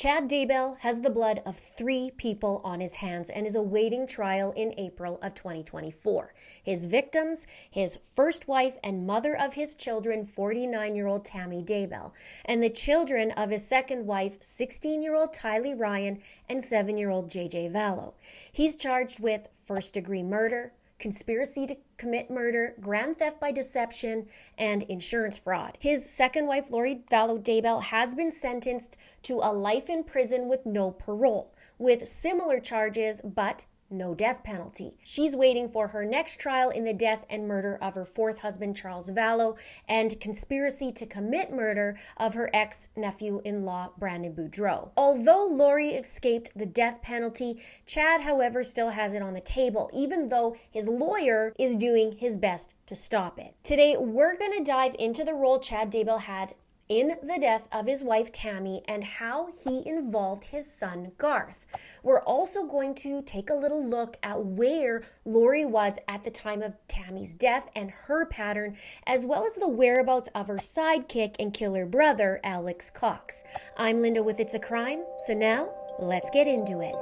Chad Daybell has the blood of 3 people on his hands and is awaiting trial in April of 2024. His victims, his first wife and mother of his children, 49-year-old Tammy Daybell, and the children of his second wife, 16-year-old Tylee Ryan and 7-year-old Lori Vallow. He's charged with first-degree murder, conspiracy to commit murder, grand theft by deception, and insurance fraud. His second wife, Lori Vallow Daybell, has been sentenced to a life in prison with no parole, with similar charges but no death penalty. She's waiting for her next trial in the death and murder of her fourth husband, Charles Vallow, and conspiracy to commit murder of her ex-nephew-in-law, Brandon Boudreau. Although Lori escaped the death penalty, Chad, however, still has it on the table, even though his lawyer is doing his best to stop it. Today, we're going to dive into the role Chad Daybell had in the death of his wife Tammy and how he involved his son Garth. We're also going to take a little look at where Lori was at the time of Tammy's death and her pattern, as well as the whereabouts of her sidekick and killer brother, Alex Cox. I'm Linda with It's a Crime, so now let's get into it.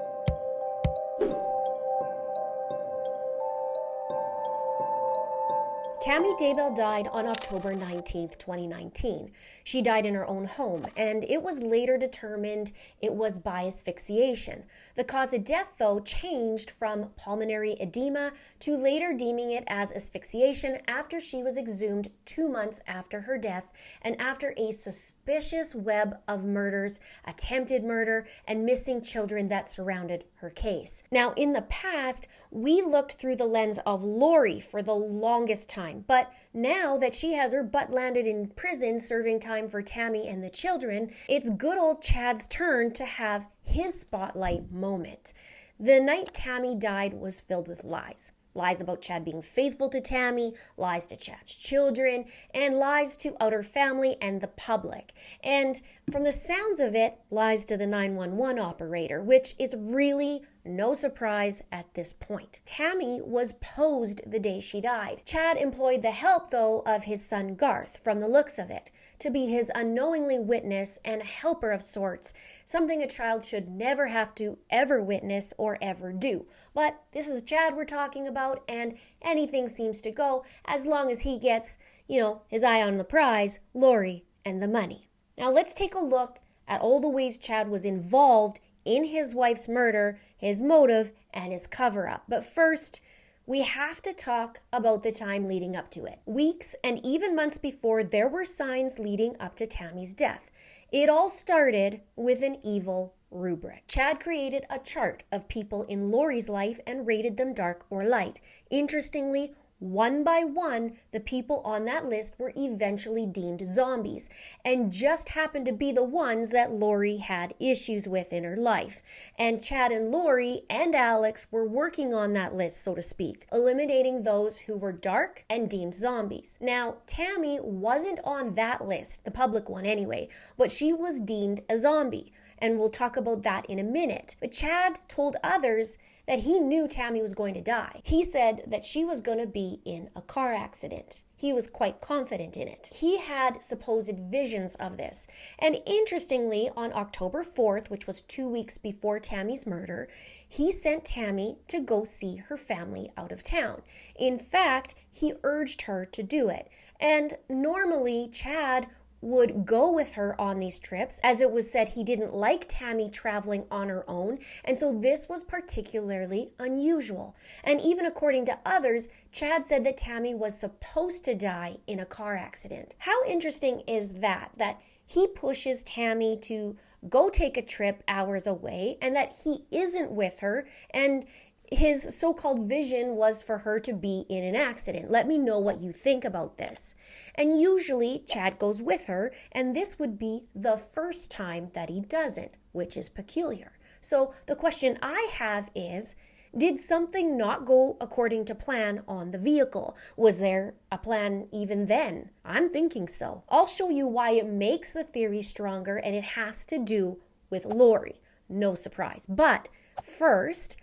Tammy Daybell died on October 19, 2019. She died in her own home, and it was later determined it was by asphyxiation. The cause of death, though, changed from pulmonary edema to later deeming it as asphyxiation after she was exhumed 2 months after her death and after a suspicious web of murders, attempted murder, and missing children that surrounded her case. Now, in the past, we looked through the lens of Lori for the longest time, but now that she has her butt landed in prison serving time for Tammy and the children, it's good old Chad's turn to have his spotlight moment. The night Tammy died was filled with lies. Lies about Chad being faithful to Tammy, lies to Chad's children, and lies to outer family and the public. And from the sounds of it, lies to the 911 operator, which is really no surprise at this point. Tammy was posed the day she died. Chad employed the help, though, of his son Garth, from the looks of it, to be his unknowingly witness and helper of sorts, something a child should never have to ever witness or ever do. But this is Chad we're talking about, and anything seems to go as long as he gets, his eye on the prize, Lori, and the money. Now let's take a look at all the ways Chad was involved in his wife's murder, his motive, and his cover-up. But first, we have to talk about the time leading up to it. Weeks and even months before, there were signs leading up to Tammy's death. It all started with an evil rubric. Chad created a chart of people in Lori's life and rated them dark or light. Interestingly, one by one, the people on that list were eventually deemed zombies, and just happened to be the ones that Lori had issues with in her life. And Chad and Lori and Alex were working on that list, so to speak, eliminating those who were dark and deemed zombies. Now, Tammy wasn't on that list, the public one anyway, but she was deemed a zombie, and we'll talk about that in a minute. But Chad told others that he knew Tammy was going to die. He said that she was going to be in a car accident. He was quite confident in it. He had supposed visions of this. And interestingly, on October 4th, which was 2 weeks before Tammy's murder, he sent Tammy to go see her family out of town. In fact, he urged her to do it. And normally, Chad would go with her on these trips, as it was said he didn't like Tammy traveling on her own, and so this was particularly unusual. And even according to others, Chad said that Tammy was supposed to die in a car accident. How interesting is that he pushes Tammy to go take a trip hours away, and that he isn't with her, and his so-called vision was for her to be in an accident. Let me know what you think about this. And usually Chad goes with her, and this would be the first time that he doesn't, which is peculiar. So the question I have is, did something not go according to plan on the vehicle? Was there a plan even then? I'm thinking so. I'll show you why it makes the theory stronger, and it has to do with Lori. No surprise. But first,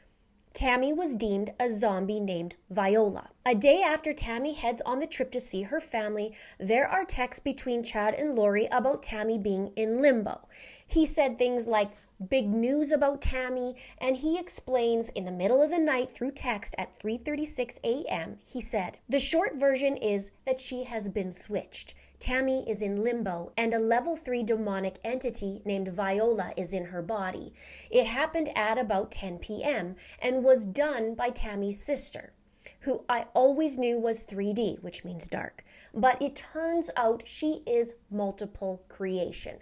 Tammy was deemed a zombie named Viola. A day after Tammy heads on the trip to see her family, there are texts between Chad and Lori about Tammy being in limbo. He said things like, "Big news about Tammy," and he explains in the middle of the night through text at 3:36 a.m., he said, "The short version is that she has been switched. Tammy is in limbo, and a level 3 demonic entity named Viola is in her body. It happened at about 10 p.m. and was done by Tammy's sister, who I always knew was 3D, which means dark. But it turns out she is multiple creation.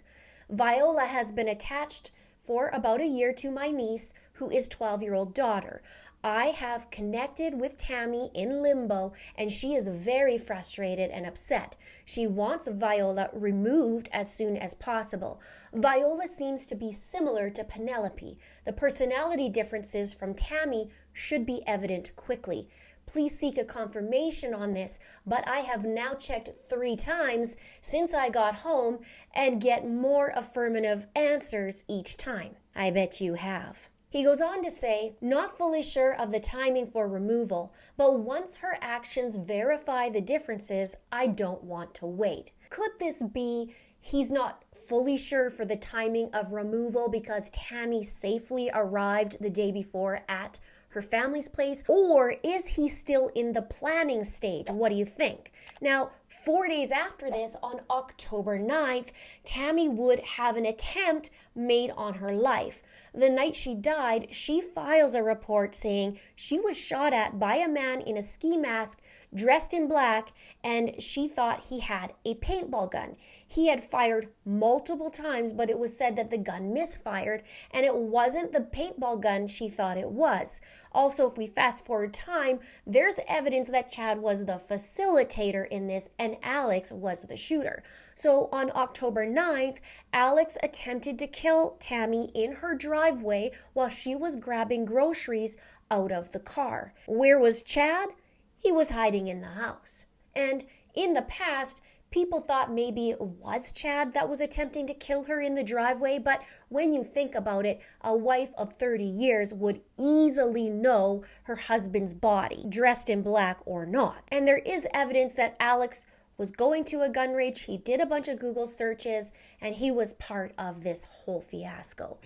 Viola has been attached for about a year to my niece, who is 12-year-old daughter. I have connected with Tammy in limbo, and she is very frustrated and upset. She wants Viola removed as soon as possible. Viola seems to be similar to Penelope. The personality differences from Tammy should be evident quickly. Please seek a confirmation on this, but I have now checked 3 times since I got home and get more affirmative answers each time. I bet you have." He goes on to say, "Not fully sure of the timing for removal, but once her actions verify the differences, I don't want to wait." Could this be he's not fully sure for the timing of removal because Tammy safely arrived the day before at her family's place? Or is he still in the planning stage? What do you think? Now, 4 days after this, on October 9th, Tammy would have an attempt made on her life. The night she died, she files a report saying she was shot at by a man in a ski mask dressed in black, and she thought he had a paintball gun. He had fired multiple times, but it was said that the gun misfired, and it wasn't the paintball gun she thought it was. Also, if we fast forward time, there's evidence that Chad was the facilitator in this, and Alex was the shooter. So on October 9th, Alex attempted to kill Tammy in her driveway while she was grabbing groceries out of the car. Where was Chad? He was hiding in the house. And in the past, people thought maybe it was Chad that was attempting to kill her in the driveway, but when you think about it, a wife of 30 years would easily know her husband's body, dressed in black or not. And there is evidence that Alex was going to a gun range. He did a bunch of Google searches, and he was part of this whole fiasco.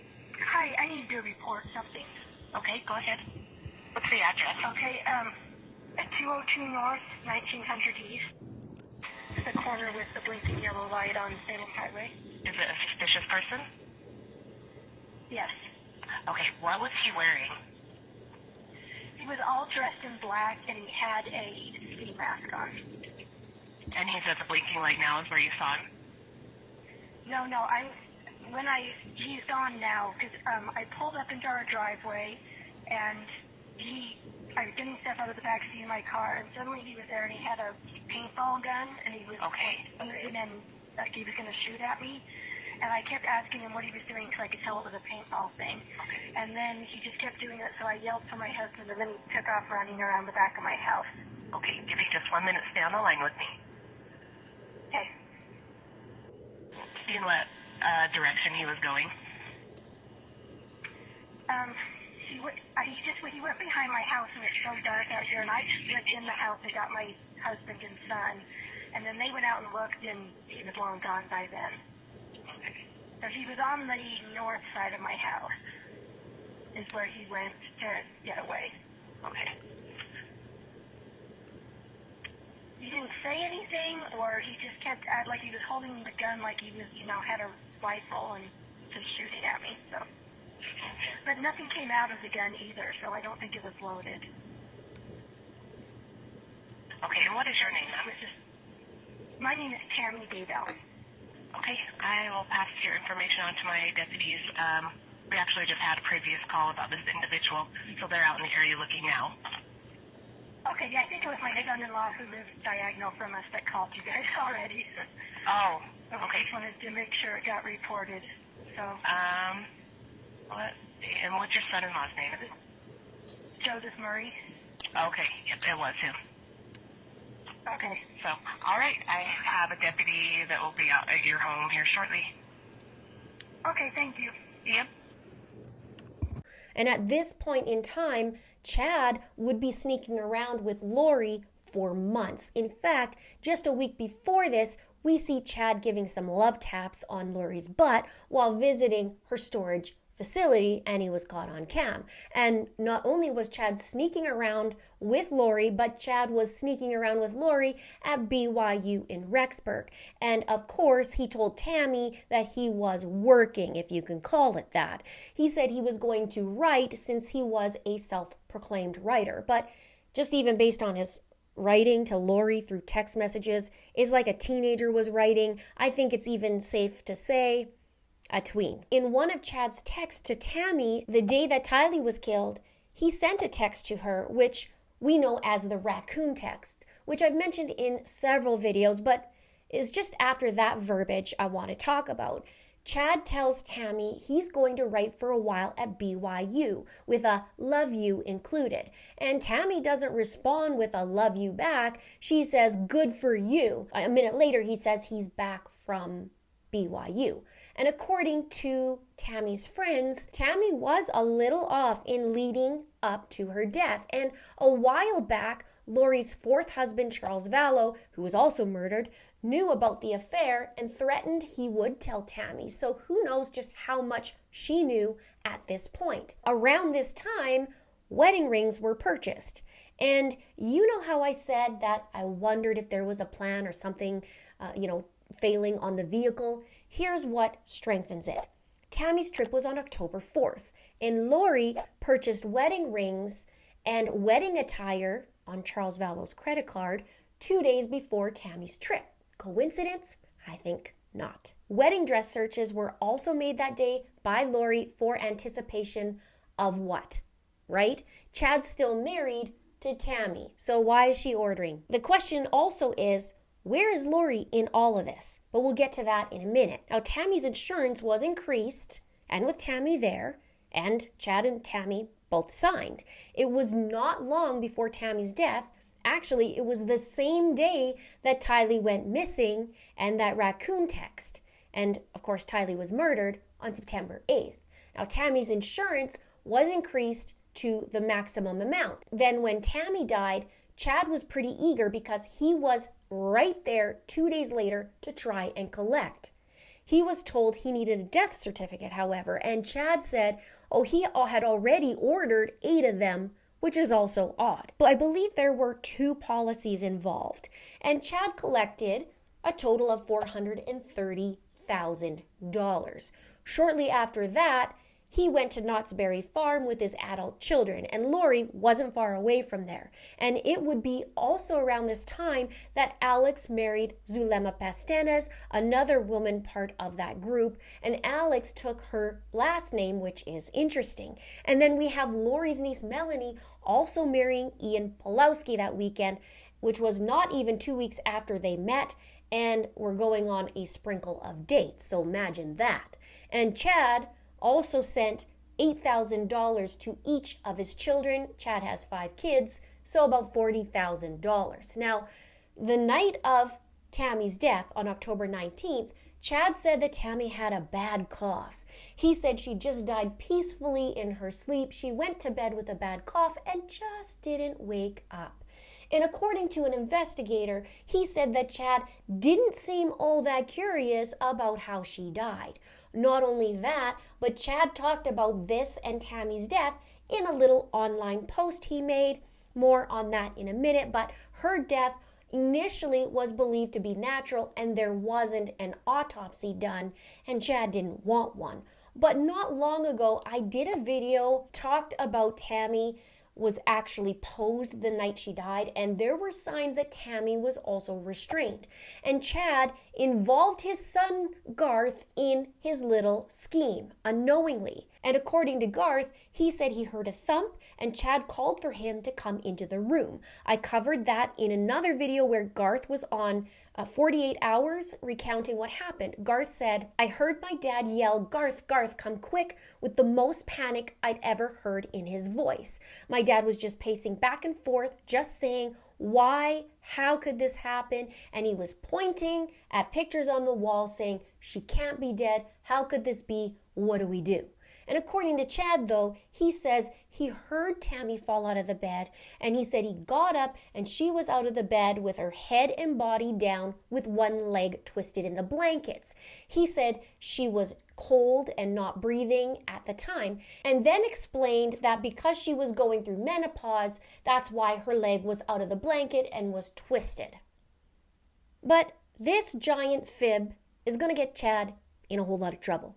Hi, I need to report something. Okay, go ahead. What's the address? Okay, at 202 North, 1900 East. The corner with the blinking yellow light on Salem Highway. Is it a suspicious person? Yes. Okay, what was he wearing? He was all dressed in black, and he had a ski mask on. And he's at the blinking light now is where you saw him? No, he's gone now, because I pulled up into our driveway, and I didn't step out of the backseat of my car, and suddenly he was there, and he had a paintball gun, and he was and then like he was going to shoot at me, and I kept asking him what he was doing because I could tell it was a paintball thing, and then he just kept doing it, so I yelled for my husband, and then he took off running around the back of my house. Okay, give me just 1 minute, stay on the line with me. Okay. In what direction he was going? He went behind my house, and it's so dark out here, and I just went in the house and got my husband and son, and then they went out and looked, and he was long gone by then. So he was on the north side of my house, is where he went to get away. Okay. He didn't say anything, or he just kept acting like he was holding the gun like he was, had a rifle and just shooting at me, so. But nothing came out of the gun either, so I don't think it was loaded. Okay, and what is your name, ma'am? My name is Tammy Daybell. Okay, I will pass your information on to my deputies. We actually just had a previous call about this individual, so they're out in the area looking now. Okay, yeah, I think it was my son-in-law who lives diagonal from us that called you guys already. Oh, okay. I just wanted to make sure it got reported, so. And what's your son-in-law's name? Joseph Murray. Okay, yep, it was him. Okay. So, all right, I have a deputy that will be out at your home here shortly. Okay, thank you. Yep. And at this point in time, Chad would be sneaking around with Lori for months. In fact, just a week before this, we see Chad giving some love taps on Lori's butt while visiting her storage facility, and he was caught on cam. And not only was Chad sneaking around with Lori, but Chad was sneaking around with Lori at BYU in Rexburg. And of course, he told Tammy that he was working, if you can call it that. He said he was going to write since he was a self-proclaimed writer. But just even based on his writing to Lori through text messages is like a teenager was writing. I think it's even safe to say a tween. In one of Chad's texts to Tammy, the day that Tylee was killed, he sent a text to her, which we know as the raccoon text, which I've mentioned in several videos, but is just after that verbiage I want to talk about. Chad tells Tammy he's going to write for a while at BYU, with a love you included. And Tammy doesn't respond with a love you back. She says, good for you. A minute later, he says he's back from BYU. And according to Tammy's friends, Tammy was a little off in leading up to her death. And a while back, Lori's fourth husband, Charles Vallow, who was also murdered, knew about the affair and threatened he would tell Tammy. So who knows just how much she knew at this point. Around this time, wedding rings were purchased. And you know how I said that I wondered if there was a plan or something, failing on the vehicle? Here's what strengthens it. Tammy's trip was on October 4th, and Lori purchased wedding rings and wedding attire on Charles Vallow's credit card 2 days before Tammy's trip. Coincidence? I think not. Wedding dress searches were also made that day by Lori for anticipation of what? Right? Chad's still married to Tammy, so why is she ordering? The question also is, where is Lori in all of this? But we'll get to that in a minute. Now, Tammy's insurance was increased, and with Tammy there, and Chad and Tammy both signed. It was not long before Tammy's death. Actually, it was the same day that Tylee went missing and that raccoon text. And, of course, Tylee was murdered on September 8th. Now, Tammy's insurance was increased to the maximum amount. Then when Tammy died, Chad was pretty eager because he was right there 2 days later to try and collect. He was told he needed a death certificate, however, and Chad said, he had already ordered 8 of them, which is also odd. But I believe there were 2 policies involved, and Chad collected a total of $430,000. Shortly after that, he went to Knott's Berry Farm with his adult children, and Lori wasn't far away from there. And it would be also around this time that Alex married Zulema Pastenes, another woman part of that group, and Alex took her last name, which is interesting. And then we have Lori's niece Melanie also marrying Ian Pulowski that weekend, which was not even 2 weeks after they met, and were going on a sprinkle of dates. So imagine that. And Chad also sent $8,000 to each of his children. Chad has 5 kids, so about $40,000. Now, the night of Tammy's death on October 19th, Chad said that Tammy had a bad cough. He said she just died peacefully in her sleep. She went to bed with a bad cough and just didn't wake up. And according to an investigator, he said that Chad didn't seem all that curious about how she died. Not only that, but Chad talked about this and Tammy's death in a little online post he made. More on that in a minute, but her death initially was believed to be natural and there wasn't an autopsy done, and Chad didn't want one. But not long ago, I did a video, talked about Tammy was actually posed the night she died, and there were signs that Tammy was also restrained. And Chad involved his son Garth in his little scheme, unknowingly. And according to Garth, he said he heard a thump and Chad called for him to come into the room. I covered that in another video where Garth was on 48 hours recounting what happened. Garth said, "I heard my dad yell, 'Garth, Garth, come quick,' with the most panic I'd ever heard in his voice. My dad was just pacing back and forth, just saying, 'Why? How could this happen?' And he was pointing at pictures on the wall saying, 'She can't be dead. How could this be? What do we do?' And according to Chad, though, he says he heard Tammy fall out of the bed, and he said he got up and she was out of the bed with her head and body down with one leg twisted in the blankets. He said she was cold and not breathing at the time, and then explained that because she was going through menopause, that's why her leg was out of the blanket and was twisted. But this giant fib is going to get Chad in a whole lot of trouble,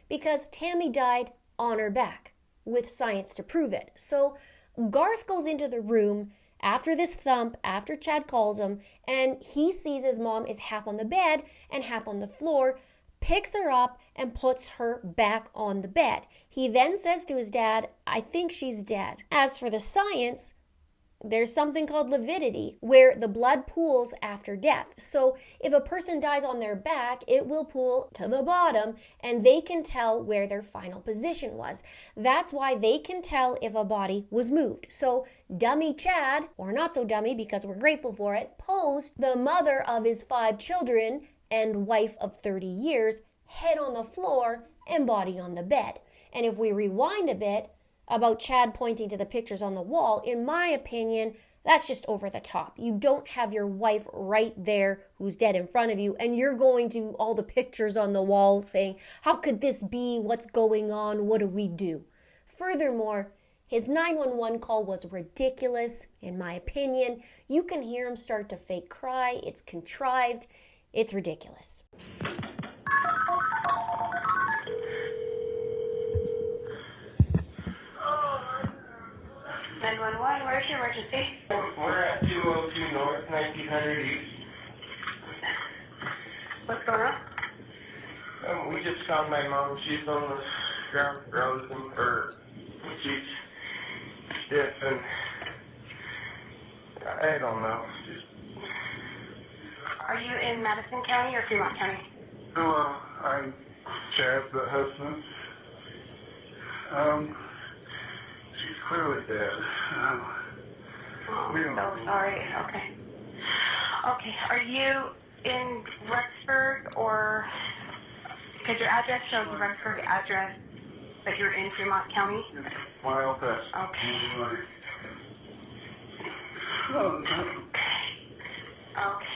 because Tammy died on her back, with science to prove it. So Garth goes into the room after this thump, after Chad calls him, and he sees his mom is half on the bed and half on the floor, picks her up and puts her back on the bed. He then says to his dad, "I think she's dead." As for the science, there's something called lividity, where the blood pools after death. So if a person dies on their back, it will pool to the bottom, and they can tell where their final position was. That's why they can tell if a body was moved. So dummy Chad, or not so dummy because we're grateful for it, posed the mother of his 5 children and wife of 30 years, head on the floor and body on the bed. And if we rewind a bit, about Chad pointing to the pictures on the wall, in my opinion, that's just over the top. You don't have your wife right there who's dead in front of you, and you're going to all the pictures on the wall saying, "How could this be? What's going on? What do we do?" Furthermore, his 911 call was ridiculous, in my opinion. You can hear him start to fake cry. It's contrived. It's ridiculous. 911, where's your emergency? We're at 202 North, 1900 East. What's going on? We just found my mom. She's on the ground frozen, or she's stiff, and I don't know. Are you in Madison County or Fremont County? I'm Chad, the husband. She's clearly dead. So sorry. Okay. Okay. Are you in Rexburg, or because your address shows the Rexburg address, but you're in Fremont County? Miles West. Okay. Okay.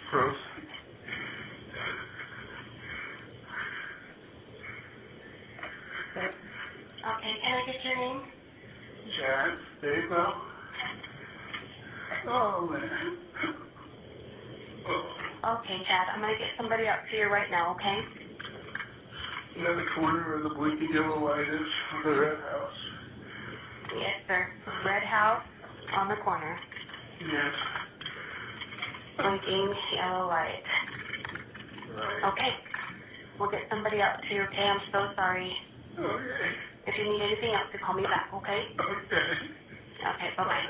Frozen. Okay, can I get your name? Tammy Daybell. Oh, man. Okay, Chad, I'm going to get somebody up to you right now, okay? In the corner where the blinking yellow light is, the red house. Yes, sir. Red house on the corner. Yes. Blinking yellow light. Right. Okay. We'll get somebody up to you, okay? I'm so sorry. Okay. If you need anything else, to call me back, okay? Okay. Okay, bye-bye.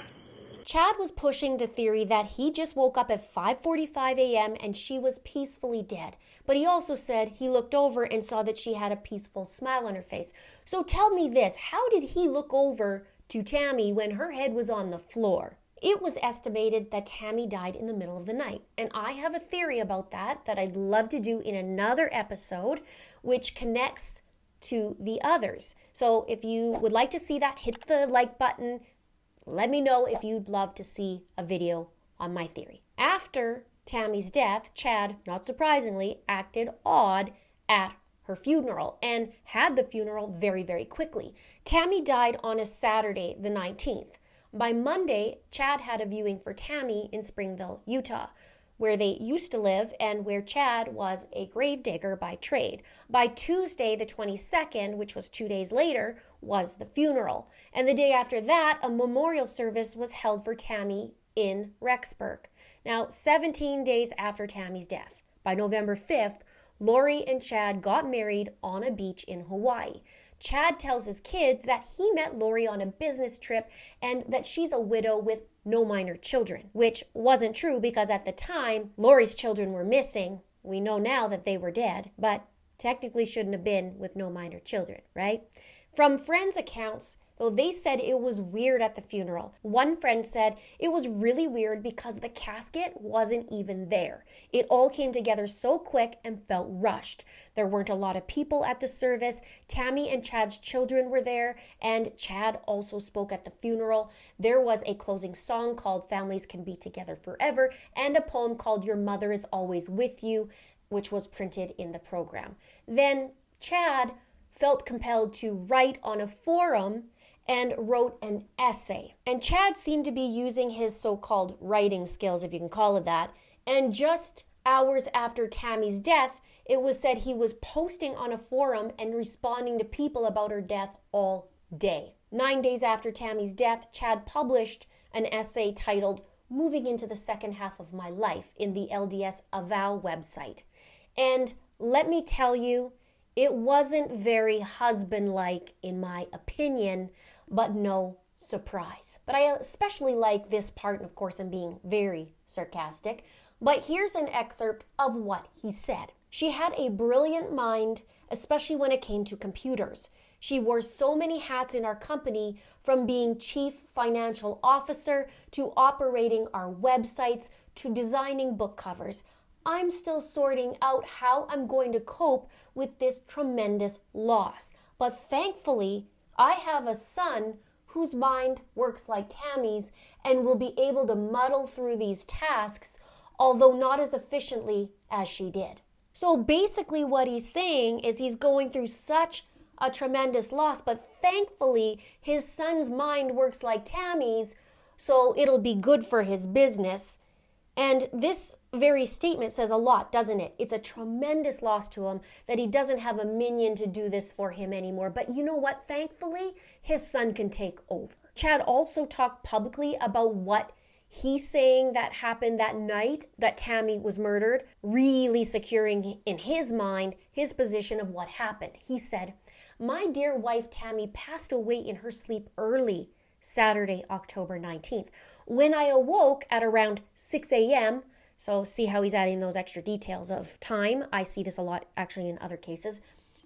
Chad was pushing the theory that he just woke up at 5:45 a.m. and she was peacefully dead. But he also said he looked over and saw that she had a peaceful smile on her face. So tell me this, how did he look over to Tammy when her head was on the floor? It was estimated that Tammy died in the middle of the night. And I have a theory about that I'd love to do in another episode, which connects to the others. So if you would like to see that, hit the like button. Let me know if you'd love to see a video on my theory. After Tammy's death, Chad, not surprisingly, acted odd at her funeral and had the funeral very, very quickly. Tammy died on a Saturday, the 19th. By Monday, Chad had a viewing for Tammy in Springville, Utah, where they used to live and where Chad was a gravedigger by trade. By Tuesday, the 22nd, which was 2 days later, was the funeral. And the day after that, a memorial service was held for Tammy in Rexburg. Now, 17 days after Tammy's death, by November 5th, Lori and Chad got married on a beach in Hawaii. Chad tells his kids that he met Lori on a business trip and that she's a widow with no minor children, which wasn't true because at the time, Lori's children were missing. We know now that they were dead, but technically shouldn't have been with no minor children, right? From friends' accounts, though they said it was weird at the funeral. One friend said it was really weird because the casket wasn't even there. It all came together so quick and felt rushed. There weren't a lot of people at the service. Tammy and Chad's children were there, and Chad also spoke at the funeral. There was a closing song called Families Can Be Together Forever and a poem called Your Mother Is Always With You, which was printed in the program. Then Chad felt compelled to write on a forum and wrote an essay. And Chad seemed to be using his so-called writing skills, if you can call it that. And just hours after Tammy's death, it was said he was posting on a forum and responding to people about her death all day. 9 days after Tammy's death, Chad published an essay titled Moving into the Second Half of My Life in the LDS-Avow website. And let me tell you, it wasn't very husband-like in my opinion, but no surprise. But I especially like this part, and of course I'm being very sarcastic, but here's an excerpt of what he said. She had a brilliant mind, especially when it came to computers. She wore so many hats in our company, from being chief financial officer to operating our websites to designing book covers. I'm still sorting out how I'm going to cope with this tremendous loss. But thankfully, I have a son whose mind works like Tammy's and will be able to muddle through these tasks, although not as efficiently as she did. So basically what he's saying is he's going through such a tremendous loss, but thankfully his son's mind works like Tammy's, so it'll be good for his business. And this very statement says a lot, doesn't it? It's a tremendous loss to him that he doesn't have a minion to do this for him anymore. But you know what? Thankfully, his son can take over. Chad also talked publicly about what he's saying that happened that night that Tammy was murdered, really securing in his mind his position of what happened. He said, "My dear wife Tammy passed away in her sleep early Saturday, October 19th. When I awoke at around 6 a.m., so see how he's adding those extra details of time. I see this a lot actually in other cases.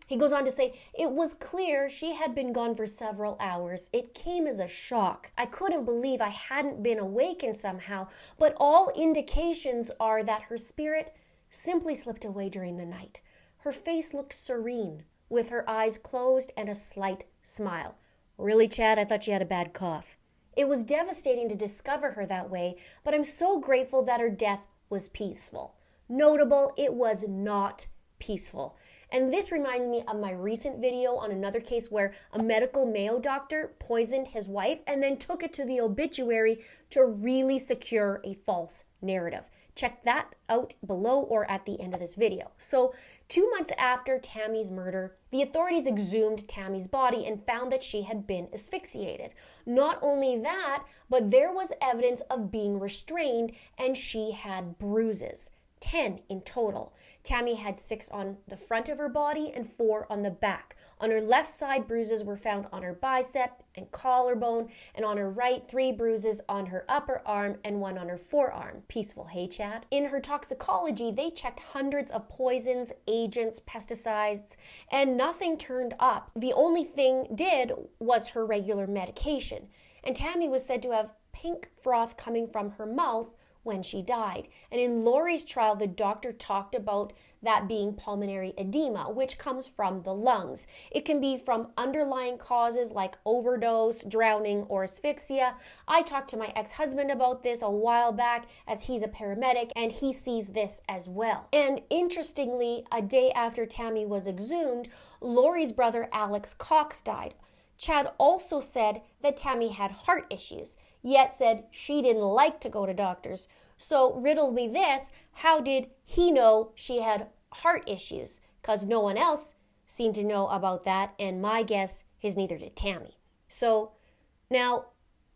He goes on to say, it was clear she had been gone for several hours. It came as a shock. I couldn't believe I hadn't been awakened somehow, but all indications are that her spirit simply slipped away during the night. Her face looked serene, with her eyes closed and a slight smile. Really, Chad? I thought she had a bad cough. It was devastating to discover her that way, but I'm so grateful that her death was peaceful. Notable, it was not peaceful. And this reminds me of my recent video on another case where a medical Mayo doctor poisoned his wife and then took it to the obituary to really secure a false narrative. Check that out below or at the end of this video. So 2 months after Tammy's murder, the authorities exhumed Tammy's body and found that she had been asphyxiated. Not only that, but there was evidence of being restrained and she had bruises. 10 in total. Tammy had 6 on the front of her body and 4 on the back. On her left side, bruises were found on her bicep and collarbone, and on her right, 3 bruises on her upper arm and 1 on her forearm. Peaceful, hey Chad? In her toxicology, they checked hundreds of poisons, agents, pesticides, and nothing turned up. The only thing did was her regular medication. And Tammy was said to have pink froth coming from her mouth when she died. And in Lori's trial, the doctor talked about that being pulmonary edema, which comes from the lungs. It can be from underlying causes like overdose, drowning, or asphyxia. I talked to my ex-husband about this a while back, as he's a paramedic, and he sees this as well. And interestingly, a day after Tammy was exhumed, Lori's brother Alex Cox died. Chad also said that Tammy had heart issues, yet said she didn't like to go to doctors. So riddle me this, how did he know she had heart issues? Because no one else seemed to know about that, and my guess is neither did Tammy. So now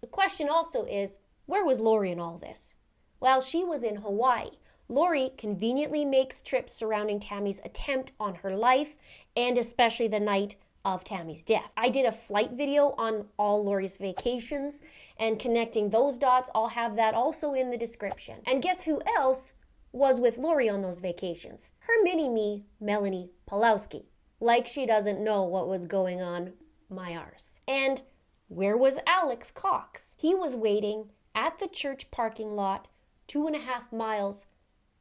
the question also is, where was Lori in all this? Well, she was in Hawaii. Lori conveniently makes trips surrounding Tammy's attempt on her life, and especially the night of Tammy's death. I did a flight video on all Lori's vacations and connecting those dots. I'll have that also in the description. And guess who else was with Lori on those vacations? Her mini-me, Melanie Pulowski. Like she doesn't know what was going on my arse. And Where was Alex Cox? He was waiting at the church parking lot 2.5 miles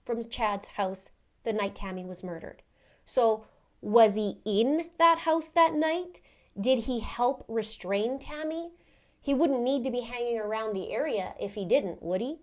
from Chad's house the night Tammy was murdered. So was he in that house that night? Did he help restrain Tammy? He wouldn't need to be hanging around the area if he didn't, would he?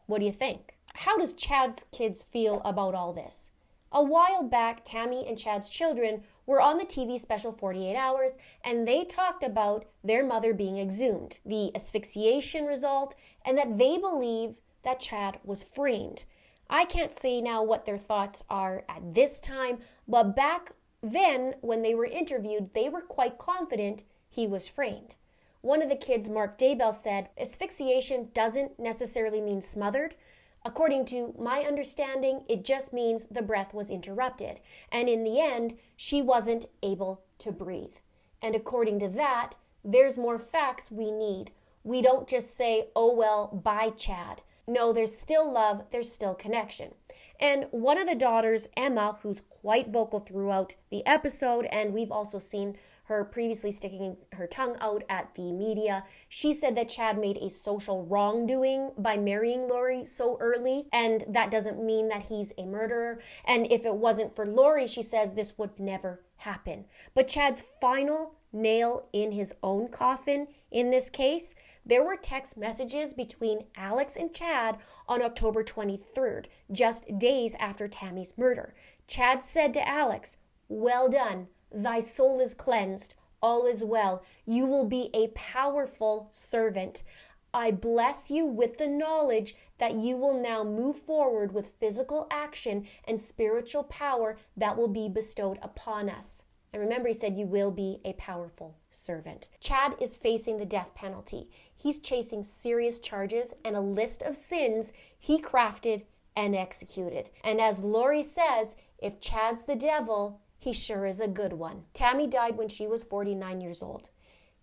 What do you think? How does Chad's kids feel about all this? A while back, Tammy and Chad's children were on the TV special 48 Hours, and they talked about their mother being exhumed, the asphyxiation result, and that they believe that Chad was framed. I can't say now what their thoughts are at this time, but back then, when they were interviewed, they were quite confident he was framed. One of the kids, Mark Daybell, said, asphyxiation doesn't necessarily mean smothered. According to my understanding, it just means the breath was interrupted. And in the end, she wasn't able to breathe. And according to that, there's more facts we need. We don't just say, oh well, bye Chad. No, there's still love, there's still connection. And one of the daughters, Emma, who's quite vocal throughout the episode, and we've also seen her previously sticking her tongue out at the media, she said that Chad made a social wrongdoing by marrying Lori so early, and that doesn't mean that he's a murderer. And if it wasn't for Lori, she says this would never happen. But Chad's final nail in his own coffin in this case, there were text messages between Alex and Chad on October 23rd, just days after Tammy's murder. Chad said to Alex, "Well done. Thy soul is cleansed. All is well. You will be a powerful servant. I bless you with the knowledge that you will now move forward with physical action and spiritual power that will be bestowed upon us." And remember, he said, you will be a powerful servant. Chad is facing the death penalty. He's chasing serious charges and a list of sins he crafted and executed. And as Lori says, if Chad's the devil, he sure is a good one. Tammy died when she was 49 years old.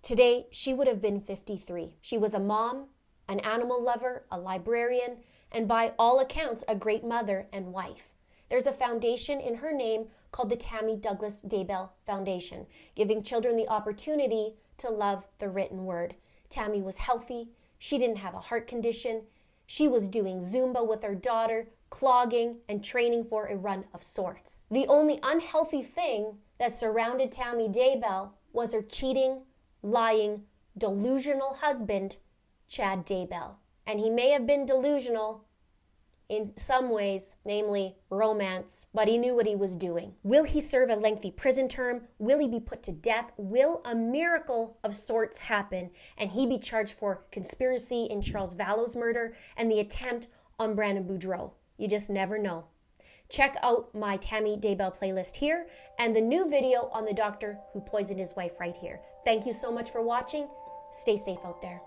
Today, she would have been 53. She was a mom, an animal lover, a librarian, and by all accounts, a great mother and wife. There's a foundation in her name called the Tammy Daybell Foundation, giving children the opportunity to love the written word. Tammy was healthy. She didn't have a heart condition. She was doing Zumba with her daughter, clogging, and training for a run of sorts. The only unhealthy thing that surrounded Tammy Daybell was her cheating, lying, delusional husband, Chad Daybell. And he may have been delusional in some ways, namely romance, but he knew what he was doing. Will he serve a lengthy prison term? Will he be put to death? Will a miracle of sorts happen and he be charged for conspiracy in Charles Vallow's murder and the attempt on Brandon Boudreau? You just never know. Check out my Tammy Daybell playlist here and the new video on the doctor who poisoned his wife right here. Thank you so much for watching. Stay safe out there.